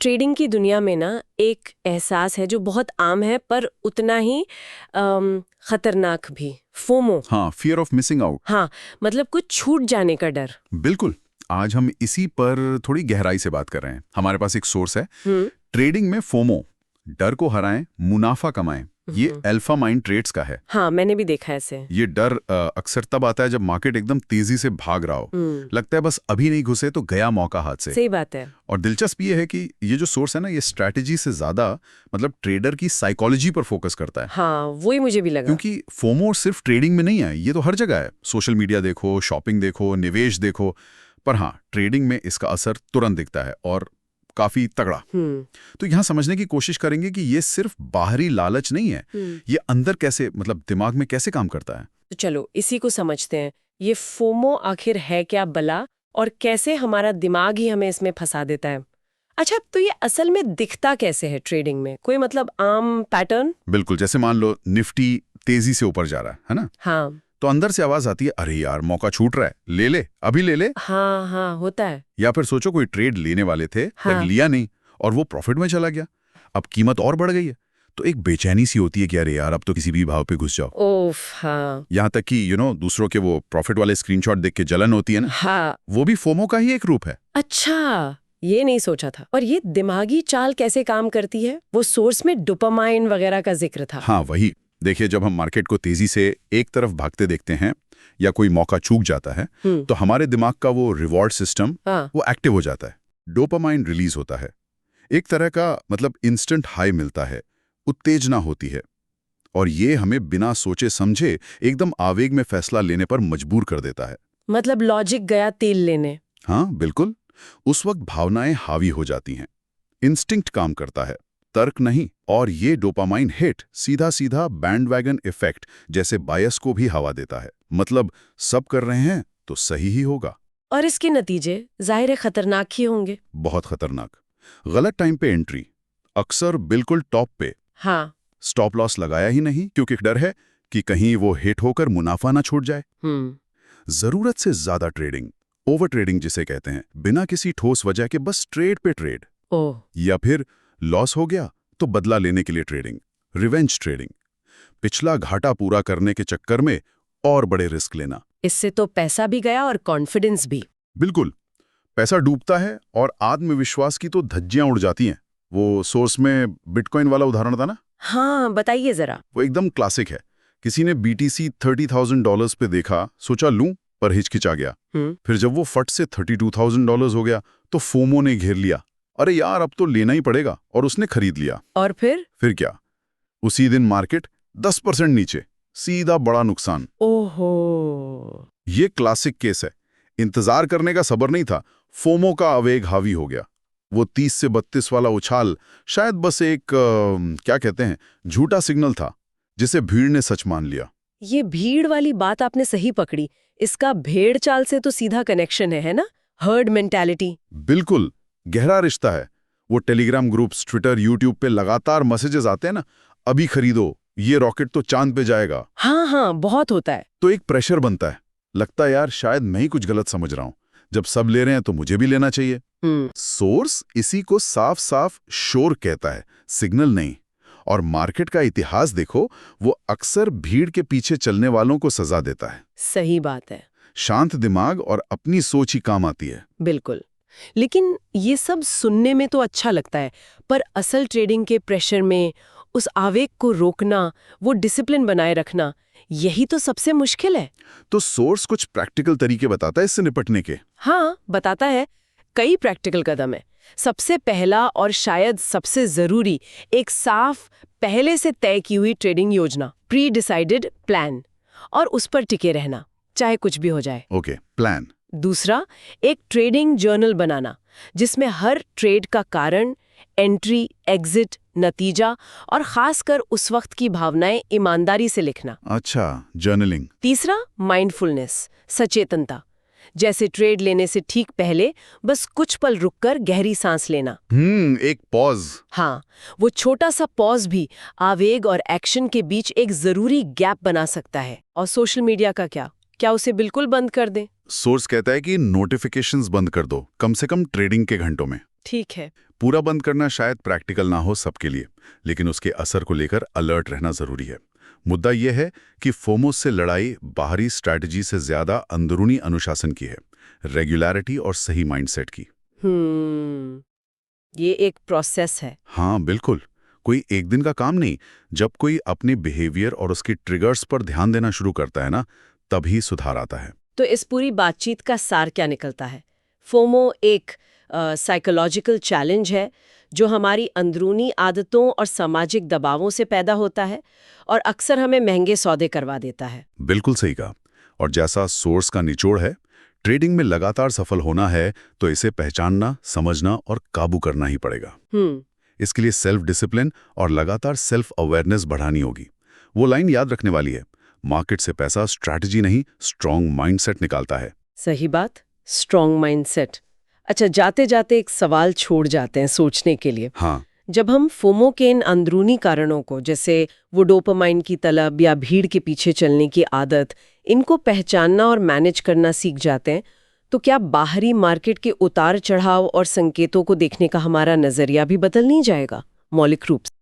Trading की दुनिया में ना एक एहसास है जो बहुत आम है पर उतना ही खतरनाक भी, फोमो। हाँ, फियर ऑफ मिसिंग आउट। हाँ, मतलब कुछ छूट जाने का डर। बिल्कुल। आज हम इसी पर थोड़ी गहराई से बात कर रहे हैं। हमारे पास एक सोर्स है, ट्रेडिंग में फोमो, डर को हराएं, मुनाफा कमाएं। ये अल्फा माइंड ट्रेड्स का है। हाँ, मैंने भी देखा है इसे। ये डर अक्सर तब आता है जब मार्केट एकदम तेजी से भाग रहा हो। लगता है बस अभी नहीं घुसे तो गया मौका हाथ से। सही बात है। और दिलचस्प ये है कि ये जो सोर्स है ना, ये स्ट्रैटेजी से ज्यादा मतलब ट्रेडर की साइकोलॉजी पर फोकस करता है। हाँ, वही मुझे भी लगा। क्योंकि फोमो सिर्फ ट्रेडिंग में नहीं है, ये तो हर जगह है। सोशल मीडिया देखो, शॉपिंग देखो, निवेश देखो, पर हाँ, ट्रेडिंग में इसका असर तुरंत दिखता है और काफी तगड़ा। तो यहाँ समझने की कोशिश करेंगे कि ये सिर्फ बाहरी लालच नहीं है, ये अंदर कैसे, मतलब दिमाग में कैसे काम करता है। तो चलो इसी को समझते हैं। ये फोमो आखिर है क्या भला, और कैसे हमारा दिमाग ही हमें इसमें फंसा देता है। अच्छा, तो ये असल में दिखता कैसे है ट्रेडिंग में? कोई मतलब आम पैटर्न? बिल्कुल, जैसे मान लो निफ्टी तेजी से ऊपर जा रहा है ना? हाँ। तो अंदर से आवाज आती है, अरे यार मौका छूट रहा है, ले ले, अभी ले ले। हाँ हाँ, होता है। या फिर सोचो कोई ट्रेड लेने वाले थे, हाँ। लिया नहीं और वो प्रॉफिट में चला गया, अब कीमत और बढ़ गई है, तो एक बेचैनी सी होती है कि अरे यार अब तो किसी भी भाव पे घुस जाओ। ओफ, हाँ। यहाँ तक कि दूसरों के वो प्रॉफिट वाले स्क्रीनशॉट देख के जलन होती है ना। हाँ। वो भी फोमो का ही एक रूप है। अच्छा, ये नहीं सोचा था। और ये दिमागी चाल कैसे काम करती है? वो सोर्स में डोपामाइन वगैरह का जिक्र था। हाँ, वही। देखिए, जब हम मार्केट को तेजी से एक तरफ भागते देखते हैं या कोई मौका चूक जाता है, तो हमारे दिमाग का वो रिवॉर्ड सिस्टम वो एक्टिव हो जाता है, डोपामाइन रिलीज होता है। एक तरह का मतलब इंस्टेंट हाई मिलता है, उत्तेजना होती है, और ये हमें बिना सोचे समझे एकदम आवेग में फैसला लेने पर मजबूर कर देता है। मतलब लॉजिक गया तेल लेने। हाँ बिल्कुल, उस वक्त भावनाएं हावी हो जाती हैं, इंस्टिंक्ट काम करता है, तर्क नहीं। और ये डोपामाइन हिट सीधा सीधा बैंडवैगन इफेक्ट जैसे बायस को भी हवा देता है। मतलब सब कर रहे हैं तो सही ही होगा। और इसके नतीजे जाहिर है खतरनाक ही होंगे। बहुत खतरनाक। गलत टाइम पे एंट्री, अक्सर बिल्कुल टॉप पे। हाँ। स्टॉप लॉस लगाया ही नहीं क्योंकि डर है कि कहीं वो हिट होकर मुनाफा ना छूट जाए। जरूरत से ज्यादा ट्रेडिंग, ओवर ट्रेडिंग जिसे कहते हैं, बिना किसी ठोस वजह के बस ट्रेड पे ट्रेड। या फिर लॉस हो गया तो बदला लेने के लिए ट्रेडिंग, रिवेंज ट्रेडिंग, पिछला घाटा पूरा करने के चक्कर में और बड़े रिस्क लेना। इससे तो पैसा भी गया और कॉन्फिडेंस भी। बिल्कुल, पैसा डूबता है और आत्मविश्वास की तो धज्जियां उड़ जाती हैं। वो सोर्स में बिटकॉइन वाला उदाहरण था ना? हाँ, बताइए जरा। वो एकदम क्लासिक है। किसी ने BTC $30,000 पे देखा, सोचा लूं, पर हिचकिचा गया। फिर जब वो फट से $32,000 हो गया तो फोमो ने घेर लिया, अरे यार अब तो लेना ही पड़ेगा, और उसने खरीद लिया। और फिर क्या, उसी दिन मार्केट 10% नीचे, सीधा बड़ा नुकसान। ओहो, ये क्लासिक केस है। इंतजार करने का सब्र नहीं था, फोमो का आवेग हावी हो गया। वो 30 से 32 वाला उछाल शायद बस एक क्या कहते हैं, झूठा सिग्नल था जिसे भीड़ ने सच मान लिया। ये भीड़ वाली बात आपने सही पकड़ी। इसका भेड़ चाल से तो सीधा कनेक्शन है ना? Herd mentality. बिल्कुल, गहरा रिश्ता है। वो टेलीग्राम ग्रुप्स, ट्विटर, यूट्यूब पे लगातार मैसेजेस आते हैं ना, अभी खरीदो, ये रॉकेट तो चांद पे जाएगा। हाँ हाँ, बहुत होता है। तो एक प्रेशर बनता है, लगता है यार शायद मैं ही कुछ गलत समझ रहा हूं, जब सब ले रहे हैं तो मुझे भी लेना चाहिए। सोर्स इसी को साफ साफ शोर कहता है, सिग्नल नहीं। और मार्केट का इतिहास देखो, वो अक्सर भीड़ के पीछे चलने वालों को सजा देता है। सही बात है। शांत दिमाग और अपनी सोच ही काम आती है। बिल्कुल। लेकिन ये सब सुनने में तो अच्छा लगता है, पर असल ट्रेडिंग के प्रेशर में उस आवेग को रोकना, वो डिसिप्लिन बनाए रखना, यही तो सबसे मुश्किल है। तो सोर्स कुछ प्रैक्टिकल तरीके बताता है इससे निपटने के? हाँ, बताता है। कई प्रैक्टिकल कदम है। सबसे पहला और शायद सबसे जरूरी, एक साफ पहले से तय की हुई ट्रेडिंग योजना, प्री डिसाइडेड प्लान, और उस पर टिके रहना चाहे कुछ भी हो जाए। Okay, plan. दूसरा, एक ट्रेडिंग जर्नल बनाना जिसमें हर ट्रेड का कारण, एंट्री, एग्जिट, नतीजा और खासकर उस वक्त की भावनाएं ईमानदारी से लिखना। अच्छा, जर्नलिंग। तीसरा, माइंडफुलनेस, सचेतनता, जैसे ट्रेड लेने से ठीक पहले बस कुछ पल रुककर गहरी सांस लेना। एक पॉज। हाँ, वो छोटा सा पॉज भी आवेग और एक्शन के बीच एक जरूरी गैप बना सकता है। और सोशल मीडिया का क्या उसे बिल्कुल बंद कर दें? सोर्स कहता है कि नोटिफिकेशंस बंद कर दो, कम से कम ट्रेडिंग के घंटों में। ठीक है। पूरा बंद करना शायद प्रैक्टिकल ना हो सबके लिए, लेकिन उसके असर को लेकर अलर्ट रहना जरूरी है। मुद्दा यह है कि फोमो से लड़ाई बाहरी स्ट्रैटेजी से ज्यादा अंदरूनी अनुशासन की है, रेगुलरिटी और सही माइंडसेट की। ये एक प्रोसेस है। हाँ बिल्कुल, कोई एक दिन का काम नहीं। जब कोई अपने बिहेवियर और उसकी ट्रिगर्स पर ध्यान देना शुरू करता है ना, तभी सुधार आता है। तो इस पूरी बातचीत का सार क्या निकलता है? फोमो एक साइकोलॉजिकल चैलेंज है जो हमारी अंदरूनी आदतों और सामाजिक दबावों से पैदा होता है और अक्सर हमें महंगे सौदे करवा देता है। बिल्कुल सही कहा। और जैसा सोर्स का निचोड़ है, ट्रेडिंग में लगातार सफल होना है तो इसे पहचानना, समझना और काबू करना ही पड़ेगा। इसके लिए सेल्फ डिसिप्लिन और लगातार सेल्फ अवेयरनेस बढ़ानी होगी। वो लाइन याद रखने वाली है, मार्केट से पैसा स्ट्रैटेजी नहीं, स्ट्रॉन्ग माइंडसेट निकालता है। सही बात, स्ट्रॉन्ग माइंडसेट। अच्छा, जाते जाते एक सवाल छोड़ जाते हैं सोचने के लिए। हाँ, जब हम फोमो के इन अंदरूनी कारणों को, जैसे वो डोपामाइन की तलब या भीड़ के पीछे चलने की आदत, इनको पहचानना और मैनेज करना सीख जाते हैं, तो क्या बाहरी मार्केट के उतार चढ़ाव और संकेतों को देखने का हमारा नजरिया भी बदल नहीं जाएगा मौलिक रूप से?